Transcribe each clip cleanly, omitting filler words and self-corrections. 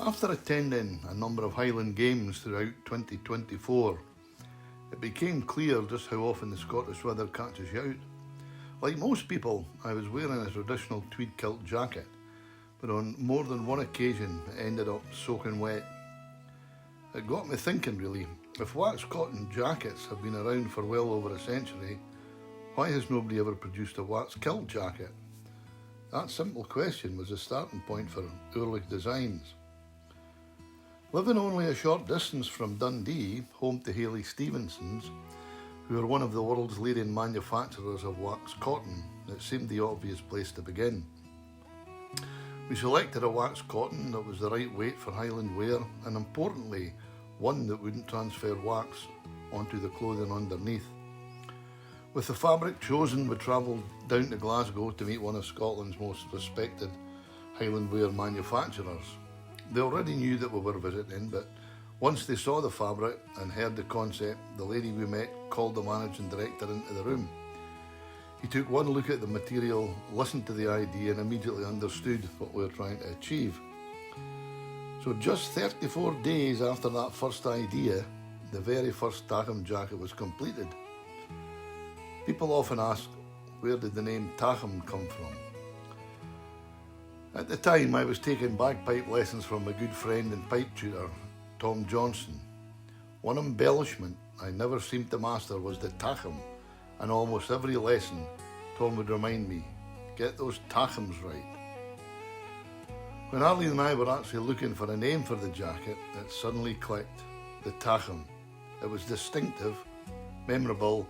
After attending a number of Highland games throughout 2024, it became clear just how often the Scottish weather catches you out. Like most people, I was wearing a traditional tweed kilt jacket, but on more than one occasion it ended up soaking wet. It got me thinking really, if waxed cotton jackets have been around for well over a century, why has nobody ever produced a waxed kilt jacket? That simple question was the starting point for Oorlich Designs. Living only a short distance from Dundee, home to Hayley Stevenson's, who are one of the world's leading manufacturers of waxed cotton, it seemed the obvious place to begin. We selected a waxed cotton that was the right weight for Highland wear, and importantly, one that wouldn't transfer wax onto the clothing underneath. With the fabric chosen, we travelled down to Glasgow to meet one of Scotland's most respected Highland wear manufacturers. They already knew that we were visiting, but once they saw the fabric and heard the concept, the lady we met called the managing director into the room. He took one look at the material, listened to the idea and immediately understood what we were trying to achieve. So just 34 days after that first idea, the very first Tachum jacket was completed. People often ask, where did the name Tachum come from? At the time, I was taking bagpipe lessons from my good friend and pipe tutor, Tom Johnson. One embellishment I never seemed to master was the Tachum, and almost every lesson, Tom would remind me, get those Tachums right. When Arlene and I were actually looking for a name for the jacket, it suddenly clicked, the Tachum. It was distinctive, memorable,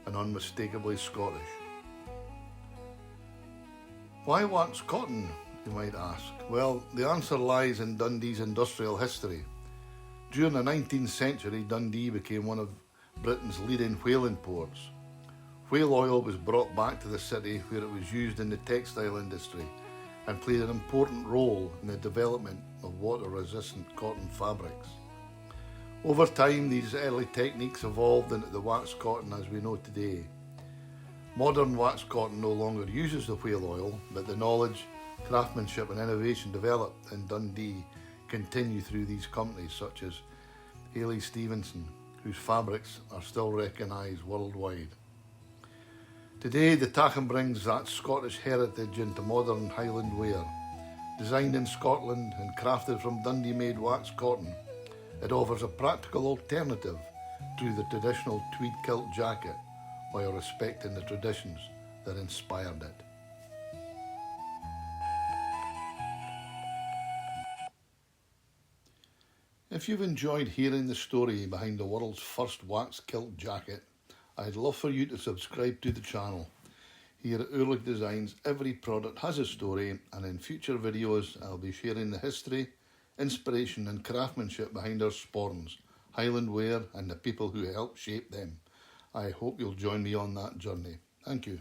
and unmistakably Scottish. Why waxed cotton, you might ask? Well, the answer lies in Dundee's industrial history. During the 19th century, Dundee became one of Britain's leading whaling ports. Whale oil was brought back to the city where it was used in the textile industry and played an important role in the development of water-resistant cotton fabrics. Over time, these early techniques evolved into the waxed cotton as we know today. Modern waxed cotton no longer uses the whale oil, but the knowledge, craftsmanship and innovation developed in Dundee continue through these companies such as Hayley Stevenson, whose fabrics are still recognised worldwide. Today, the Tachum brings that Scottish heritage into modern Highland wear. Designed in Scotland and crafted from Dundee-made waxed cotton, it offers a practical alternative to the traditional tweed kilt jacket while respecting the traditions that inspired it. If you've enjoyed hearing the story behind the world's first waxed kilt jacket, I'd love for you to subscribe to the channel. Here at Oorlich Designs, every product has a story, and in future videos I'll be sharing the history, inspiration and craftsmanship behind our sporrans, Highland wear and the people who helped shape them. I hope you'll join me on that journey. Thank you.